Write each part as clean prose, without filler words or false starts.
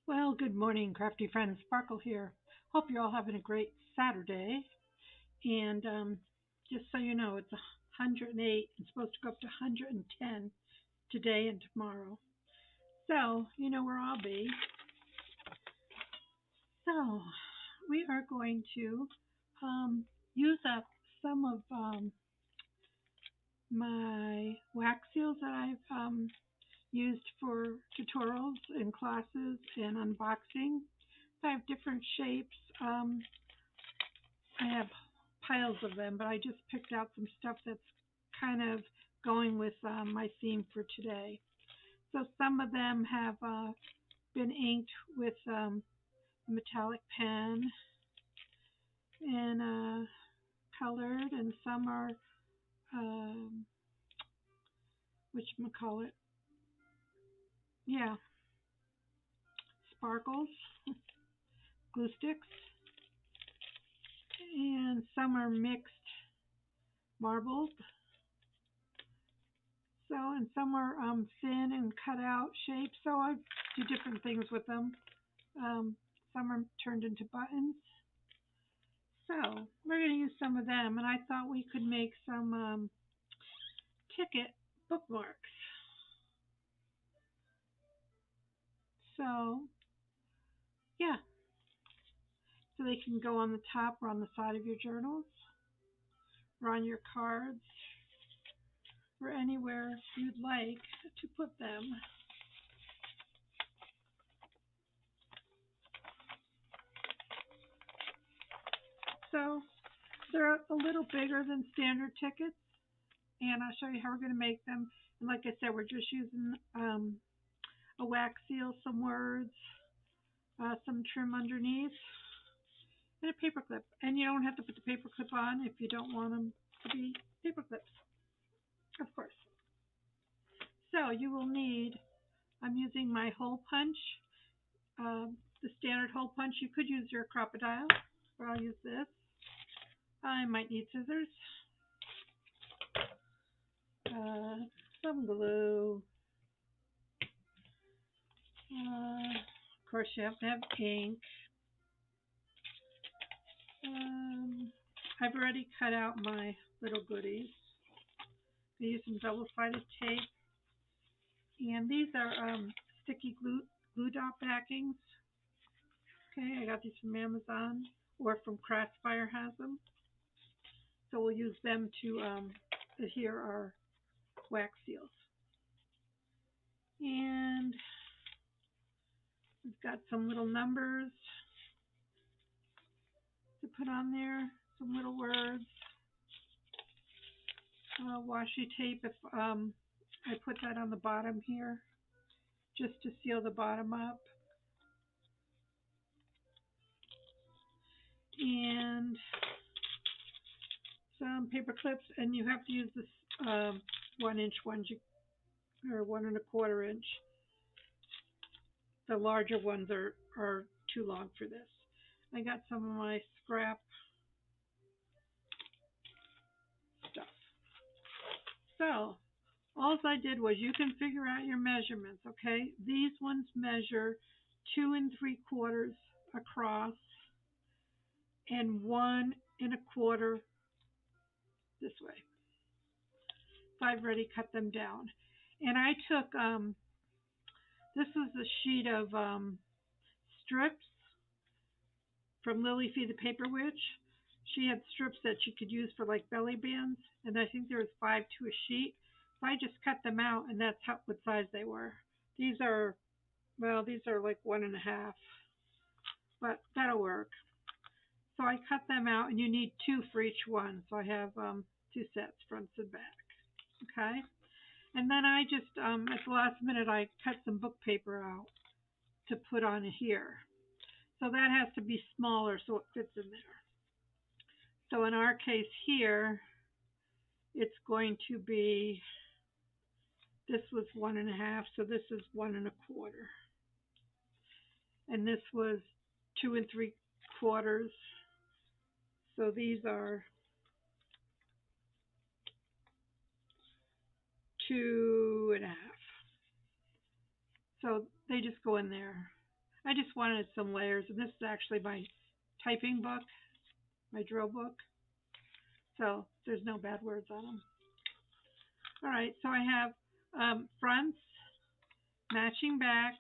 Well, good morning, crafty friends. Sparkle here. Hope you're all having a great Saturday. And just so you know, it's 108 and supposed to go up to 110 today and tomorrow. So, you know where I'll be. So, we are going to um, use up some of my wax seals that I've used for tutorials and classes and unboxing. I have different shapes. I have piles of them, but I just picked out some stuff that's kind of going with my theme for today. So some of them have been inked with a metallic pen and colored, and some are um, whatchamacallit, yeah, sparkles, glue sticks, and some are mixed marbles. So, and some are thin and cut out shapes. So I do different things with them. Um, some are turned into buttons. So we're going to use some of them, and I thought we could make some ticket bookmarks. So yeah, so they can go on the top or on the side of your journals, or on your cards, or anywhere you'd like to put them. So they're a little bigger than standard tickets, and I'll show you how we're going to make them. And like I said, we're just using a wax seal, some words, some trim underneath, and a paper clip. And you don't have to put the paper clip on if you don't want them to be paper clips, of course. So you will need, I'm using my hole punch, the standard hole punch. You could use your crocodile, or I'll use this. I might need scissors, uh, some glue. Of course, you have to have ink. Um, I've already cut out my little goodies. I use some double-sided tape, and these are sticky glue dot backings. Okay, I got these from Amazon or from Crossfire has them. So we'll use them to adhere our wax seals. And we've got some little numbers to put on there, some little words. Washi tape, if I put that on the bottom here, just to seal the bottom up. And some paper clips, and you have to use this 1-inch ones, or 1 1/4 inch. The larger ones are too long for this. I got some of my scrap stuff. So all I did was, you can figure out your measurements, okay? These ones measure 2 3/4 across and 1 1/4 this way. So I've already cut them down. And I took, this is a sheet of strips from Lily Fee the Paper Witch. She had strips that she could use for like belly bands, and I think there was 5 to a sheet. So I just cut them out, and that's what size they were. These are, well, these are like 1 1/2, but that'll work. So I cut them out, and you need 2 for each one. So I have 2 sets, fronts and back. Okay. And then I just, at the last minute, I cut some book paper out to put on here. So that has to be smaller so it fits in there. So in our case here, it's going to be, this was 1 1/2, so this is 1 1/4. And this was 2 3/4. So these are 2 1/2. So they just go in there. I just wanted some layers, and this is actually my typing book, my drill book, so there's no bad words on them. All right, so I have fronts, matching backs,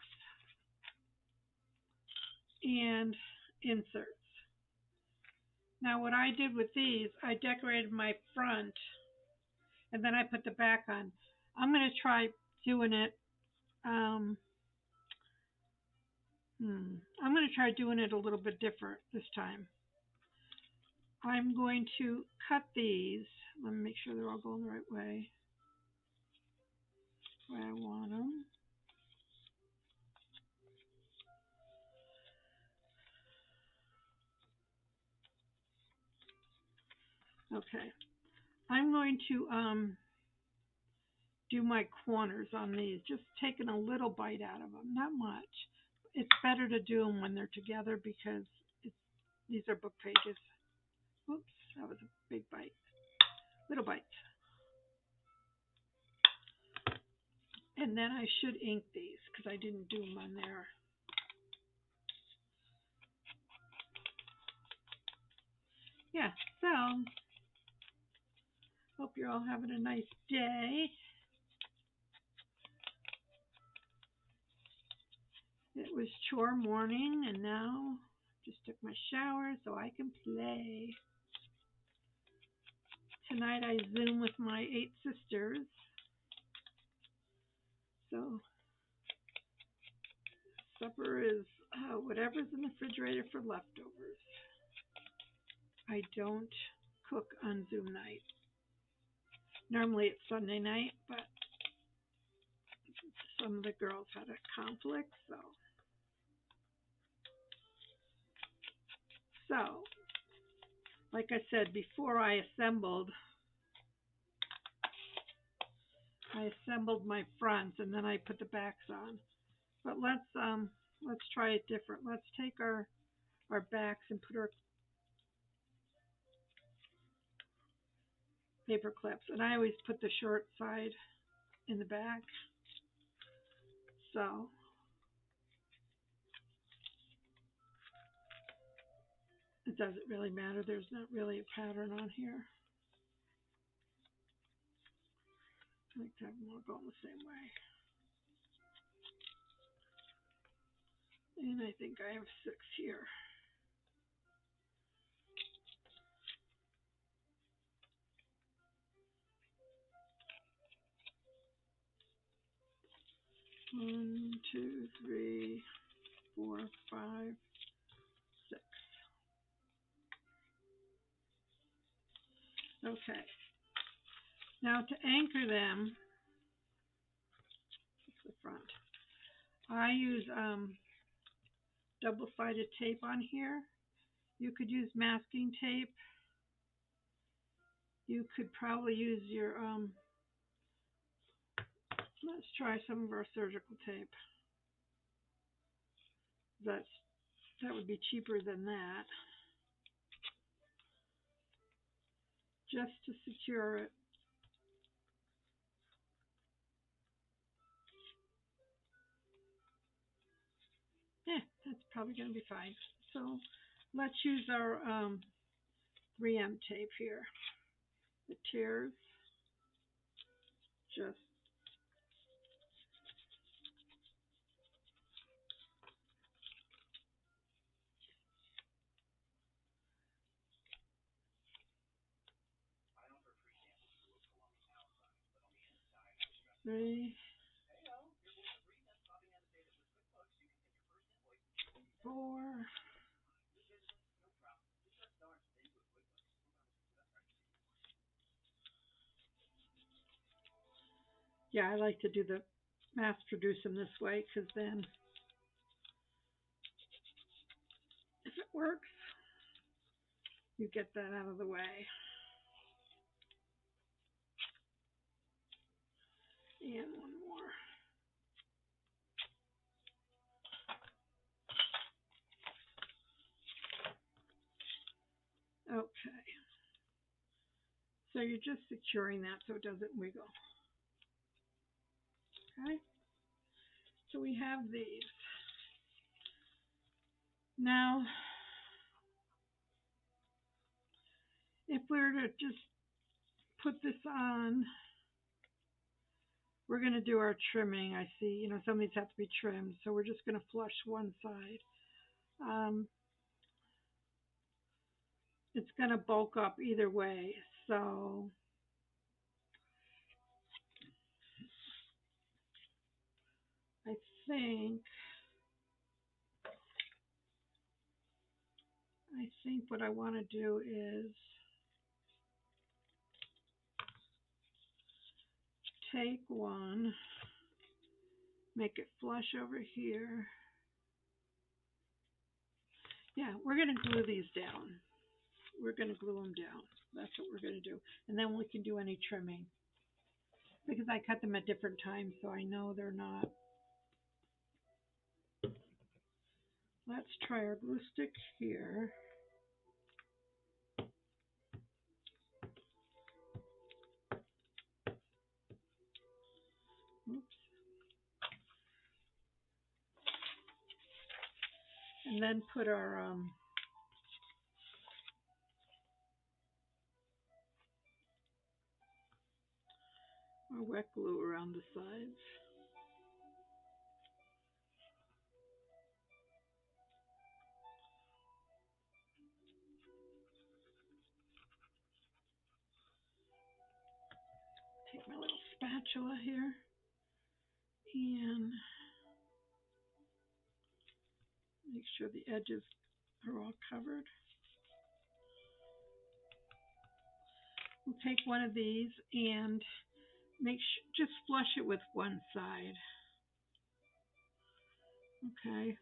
and inserts. Now what I did with these, I decorated my front, and then I put the back on. I'm going to try doing it. I'm going to try doing it a little bit different this time. I'm going to cut these. Let me make sure they're all going the right way. Where I want them. Okay. I'm going to do my corners on these, just taking a little bite out of them, not much. It's better to do them when they're together because these are book pages. Oops, that was a big bite. Little bites. And then I should ink these because I didn't do them on there. Yeah, so hope you're all having a nice day. It was chore morning, and now just took my shower so I can play. Tonight I Zoom with my 8 sisters. So supper is whatever's in the refrigerator for leftovers. I don't cook on Zoom night. Normally it's Sunday night, but some of the girls had a conflict, so like I said before, I assembled my fronts and then I put the backs on. But let's try it different. Let's take our backs and put our paper clips, and I always put the short side in the back. So it doesn't really matter. There's not really a pattern on here. I like to have them all going the same way. And I think I have 6 here. One, two, three, 4, 5, 6. Okay. Now to anchor them, the front, I use double-sided tape on here. You could use masking tape. You could probably use your let's try some of our surgical tape. That would be cheaper than that. Just to secure it. Yeah, that's probably going to be fine. So let's use our 3M tape here. The tears. Just three, 4. Yeah, I like to do the mass produce them this way because then if it works, you get that out of the way. And one more. Okay. So you're just securing that so it doesn't wiggle. Okay. So we have these. Now, if we were to just put this on, we're going to do our trimming. I see, some of these have to be trimmed, so we're just going to flush one side. It's going to bulk up either way, so I think what I want to do is take one, make it flush over here. Yeah, we're going to glue these down. We're going to glue them down. That's what we're going to do. And then we can do any trimming. Because I cut them at different times, so I know they're not. Let's try our glue stick here. Oops. And then put our wet glue around the sides. Take my little spatula here and make sure the edges are all covered. We'll take one of these and just flush it with one side. Okay.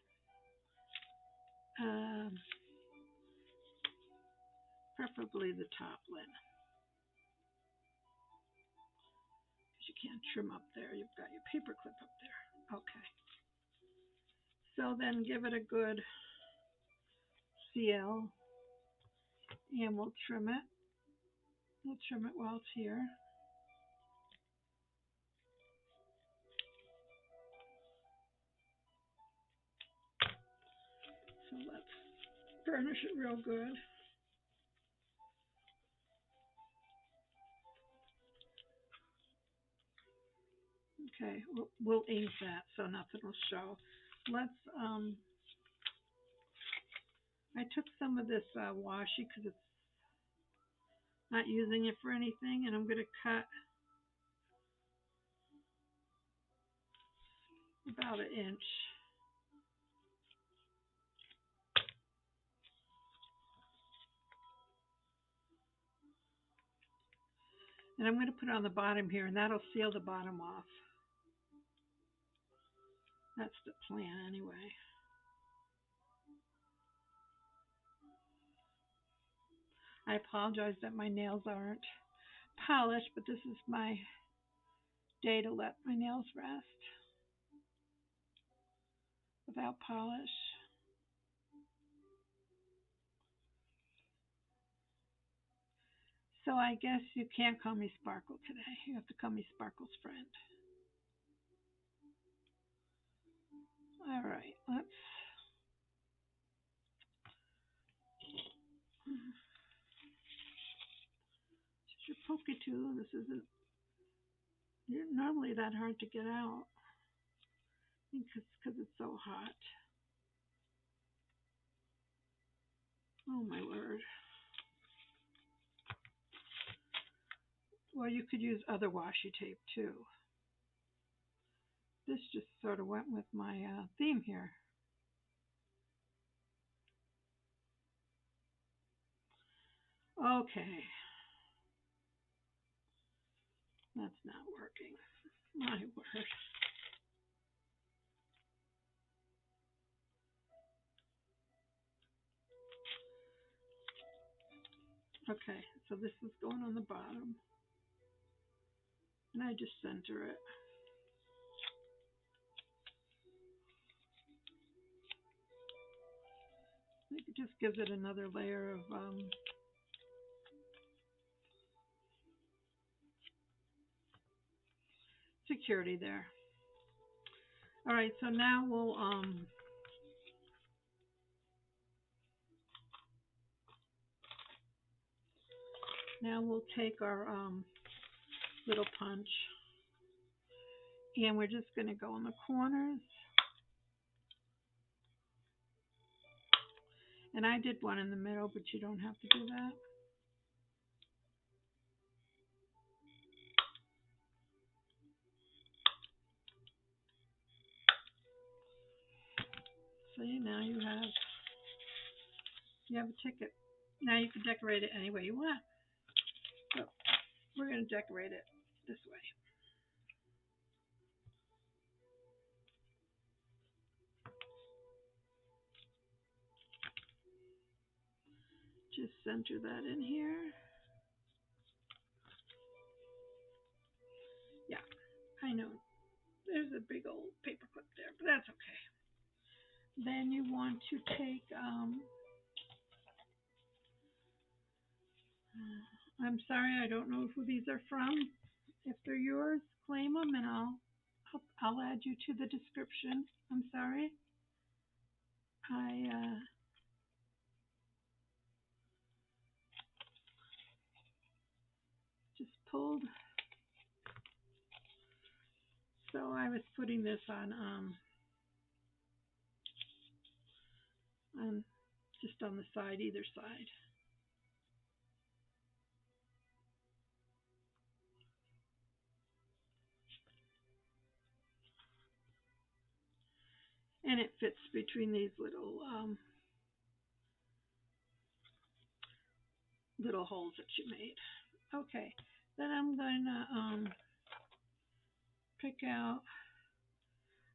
Preferably the top lid. Because you can't trim up there. You've got your paper clip up there. Okay. So then give it a good seal and we'll trim it. We'll trim it while it's here. So let's burnish it real good. Okay, we'll ink that so nothing will show. Let's, I took some of this washi because it's not using it for anything, and I'm going to cut about 1 inch. And I'm going to put it on the bottom here, and that'll seal the bottom off. That's the plan anyway. I apologize that my nails aren't polished, but this is my day to let my nails rest without polish. So I guess you can't call me Sparkle today. You have to call me Sparkle's friend. All right, let's. This is your pokey tool. This isn't normally that hard to get out. I think it's because it's so hot. Oh my word. Well, you could use other washi tape too. This just sort of went with my theme here. Okay. That's not working. My word. Okay, so this is going on the bottom. And I just center it. It just gives it another layer of security there. All right, so now we'll Now we'll take our little punch and we're just going to go in the corners. And I did one in the middle, but you don't have to do that. See, now you have a ticket. Now you can decorate it any way you want. So we're going to decorate it this way. Just center that in here. Yeah, I know. There's a big old paper clip there, but that's okay. Then you want to take, I'm sorry, I don't know who these are from. If they're yours, claim them and I'll add you to the description. I'm sorry. I just pulled. So I was putting this on just on the side, either side. And it fits between these little holes that you made. Okay, then I'm gonna pick out.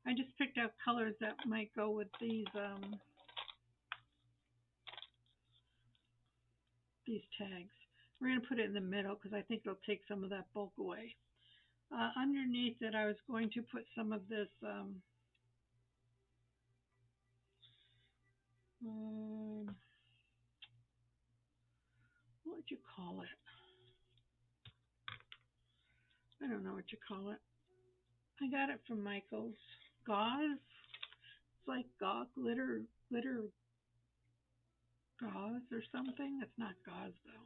I just picked out colors that might go with these tags. We're gonna put it in the middle because I think it'll take some of that bulk away. Underneath it, I was going to put some of this. What would you call it? I don't know what you call it. I got it from Michael's. Gauze. It's like glitter gauze or something. It's not gauze though.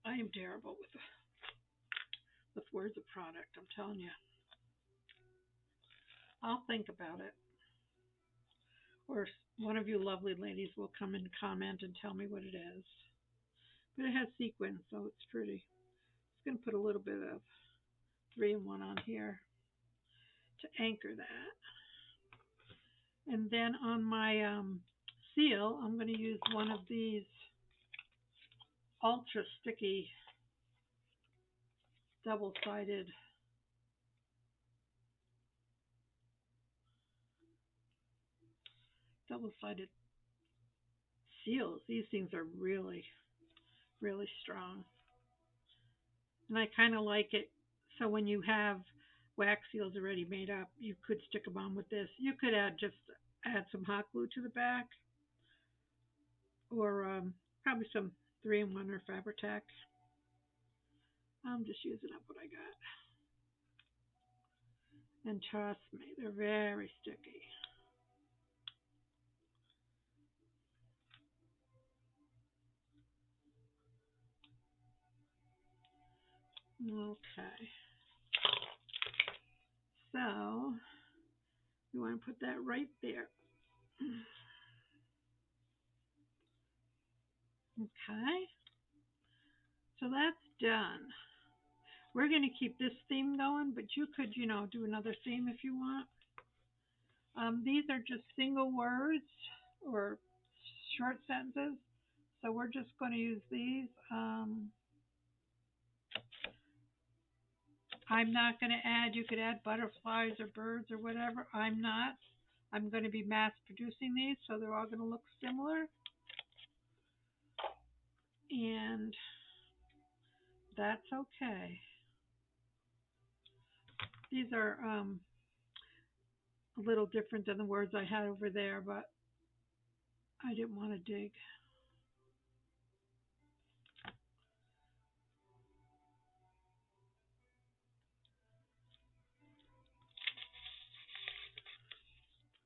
I am terrible with words of product. I'm telling you. I'll think about it. Or one of you lovely ladies will come and comment and tell me what it is. But it has sequins, so it's pretty. Just going to put a little bit of 3-in-1 on here to anchor that. And then on my seal, I'm going to use one of these ultra sticky double-sided seals. These things are really, really strong. And I kind of like it. So when you have wax seals already made up, you could stick them on with this. You could add some hot glue to the back, or probably some 3-in-1 or Fabri-Tac. I'm just using up what I got. And trust me, they're very sticky. Okay. So we want to put that right there. Okay. So that's done. We're going to keep this theme going, but you could, do another theme if you want. These are just single words or short sentences. So we're just going to use these. I'm not going to add, you could add butterflies or birds or whatever. I'm not. I'm going to be mass producing these, so they're all going to look similar. And that's okay. These are a little different than the words I had over there, but I didn't want to dig.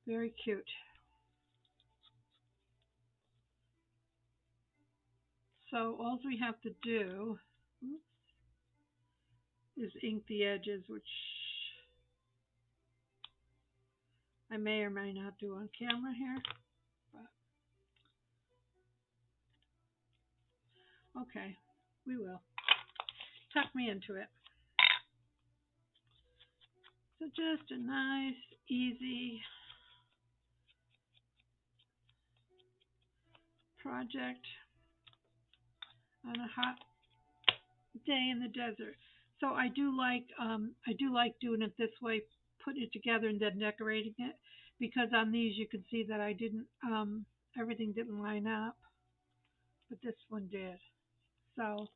Very cute. So all we have to do is ink the edges, which I may or may not do on camera here. But okay, we will. Tuck me into it. So just a nice, easy project on a hot day in the desert. So I do like doing it this way, putting it together and then decorating it, because on these you can see that I didn't everything didn't line up, but this one did. So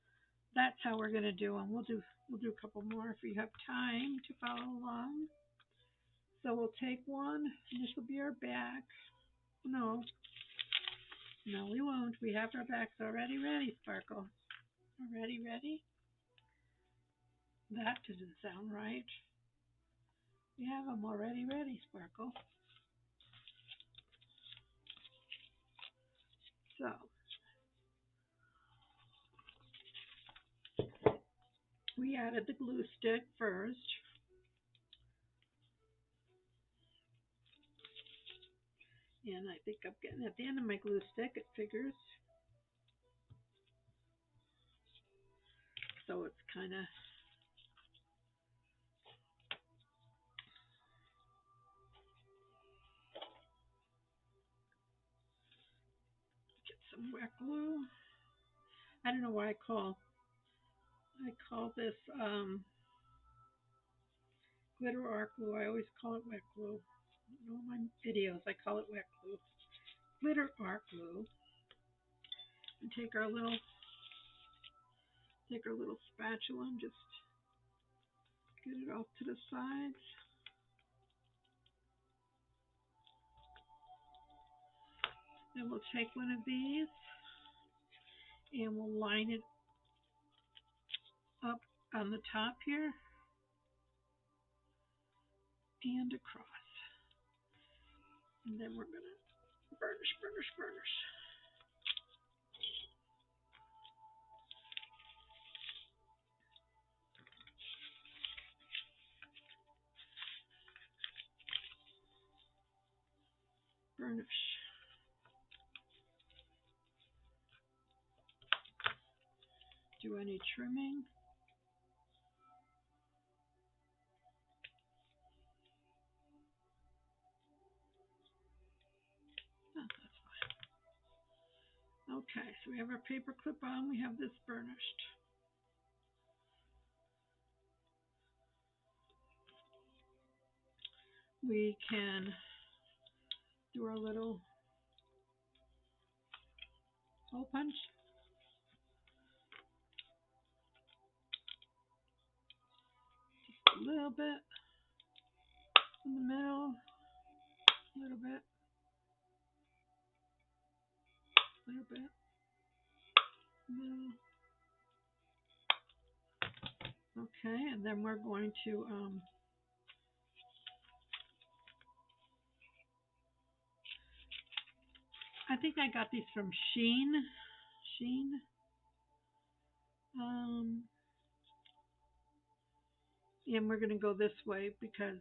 that's how we're gonna do them. We'll do a couple more if you have time to follow along. So we'll take one, and this will be our back. No, no, we won't. We have our backs already ready, Sparkle. Already ready? That didn't sound right. We have them already ready, Sparkle. So we added the glue stick first. And I think I'm getting at the end of my glue stick, it figures. So it's kind of get some wet glue. I don't know why I call this glitter art glue. I always call it wet glue. In all my videos, I call it wet glue. Glitter art glue. And take our little spatula and just get it off to the sides. Then we'll take one of these and we'll line it up on the top here and across. And then we're going to burnish, burnish, burnish. Burnish. Do any trimming. Oh, that's fine. Okay, so we have our paper clip on. We have this burnished. We can do our little hole punch. Just a little bit in the middle, a little bit, middle. Okay, and then we're going to I think I got these from Shein. And we're going to go this way because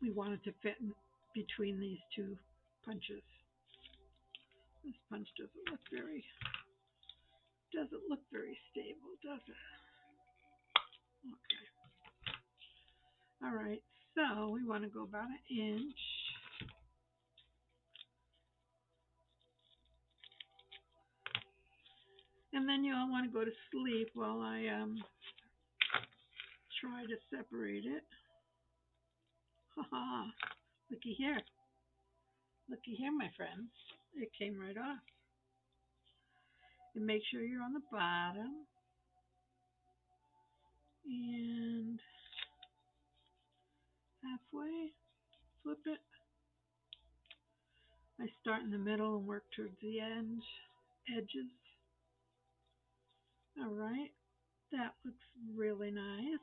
we want it to fit in between these two punches. This punch doesn't look very stable, does it? Okay. All right. So we want to go about an inch. And then you all want to go to sleep while I try to separate it. Haha. Looky here. Looky here, my friends. It came right off. And make sure you're on the bottom. And halfway. Flip it. I start in the middle and work towards the edges. All right. That looks really nice.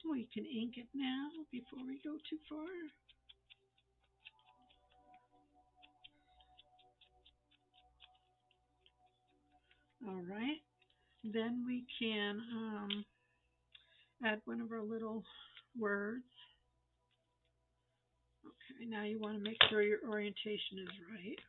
We can ink it now before we go too far. All right. Then we can add one of our little words. Okay, now you want to make sure your orientation is right.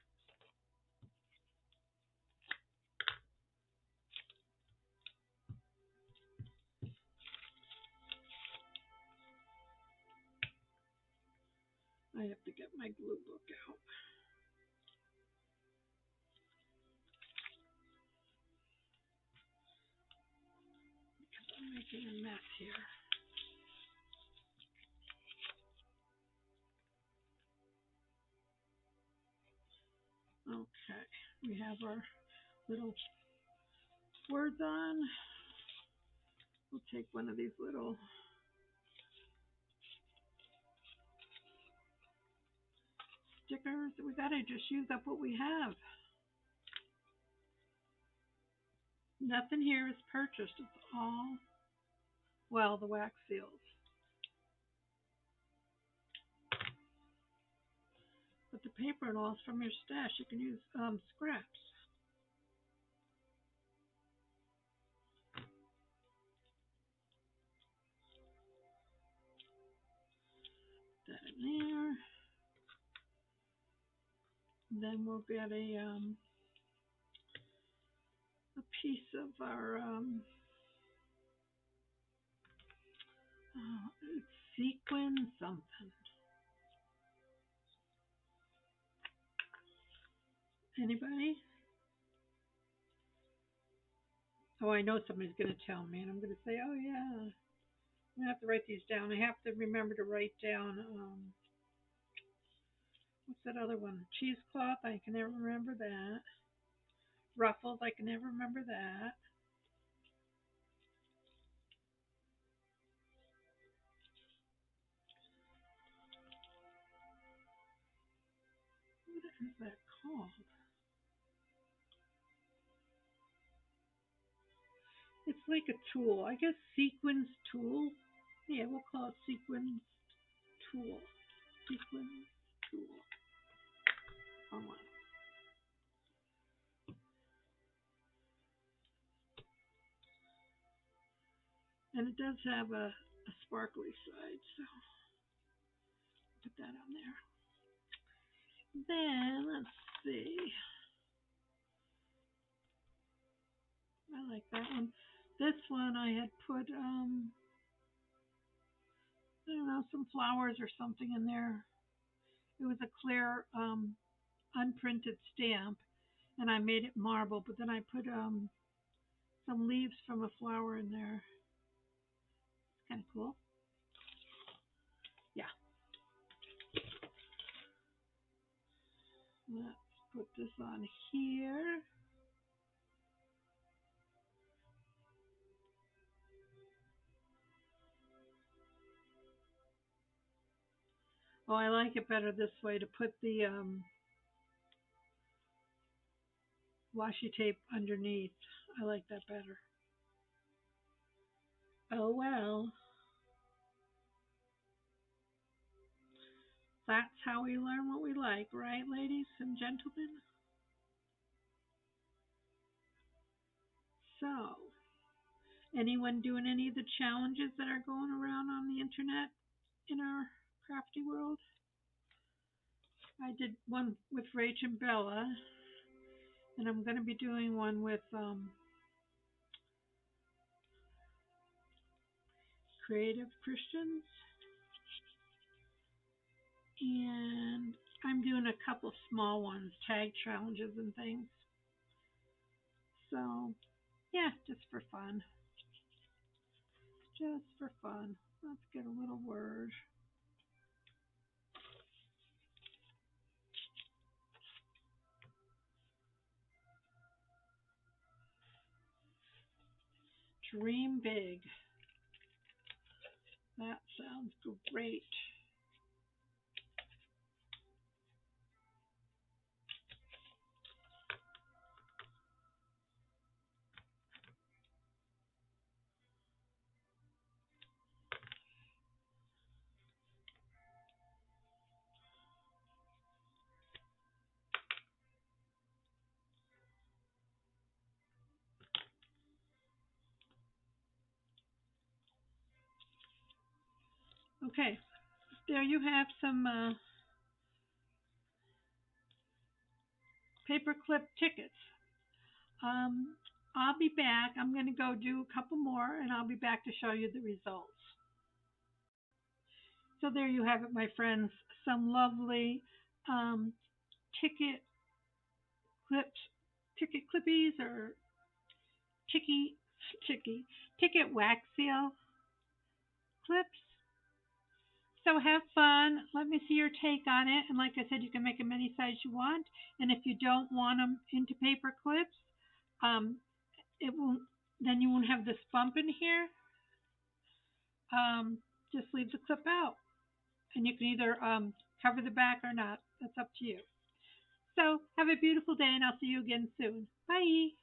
I have to get my glue book out because I'm making a mess here. Okay, we have our little words on. We'll take one of these little stickers. We gotta just use up what we have. Nothing here is purchased. It's all, well, the wax seals. But the paper and all is from your stash. You can use scraps. That in there. Then we'll get a piece of our it's sequin something. Anybody? Oh, I know somebody's going to tell me, and I'm going to say, oh yeah, I'm going to have to write these down. I have to remember to write down what's that other one? Cheesecloth. I can never remember that. Ruffles. I can never remember that. What is that called? It's like a tool. I guess sequins tool. Yeah, we'll call it sequins tool. Sequins tool. Oh, well. And it does have a sparkly side, so put that on there. Then let's see. I like that one. This one I had put I don't know, some flowers or something in there. It was a clear unprinted stamp, and I made it marble, but then I put some leaves from a flower in there. It's kind of cool. Yeah. Let's put this on here. Oh, I like it better this way to put the washi tape underneath. I like that better. Oh well. That's how we learn what we like, right, ladies and gentlemen? So, anyone doing any of the challenges that are going around on the internet in our crafty world? I did one with Rach and Bella, and I'm going to be doing one with Creative Christians, and I'm doing a couple small ones, tag challenges and things. So, yeah, just for fun. Just for fun. Let's get a little word. Dream big. That sounds great. Okay, there you have some paperclip tickets. Um, I'll be back. I'm going to go do a couple more, and I'll be back to show you the results. So there you have it, my friends. Some lovely um, ticket clips, ticket clippies, or ticky, ticky, ticket wax seal clips. So have fun. Let me see your take on it. And like I said, you can make them any size you want. And if you don't want them into paper clips, um, it won't. Then you won't have this bump in here. Just leave the clip out, and you can either cover the back or not. That's up to you. So have a beautiful day, and I'll see you again soon. Bye.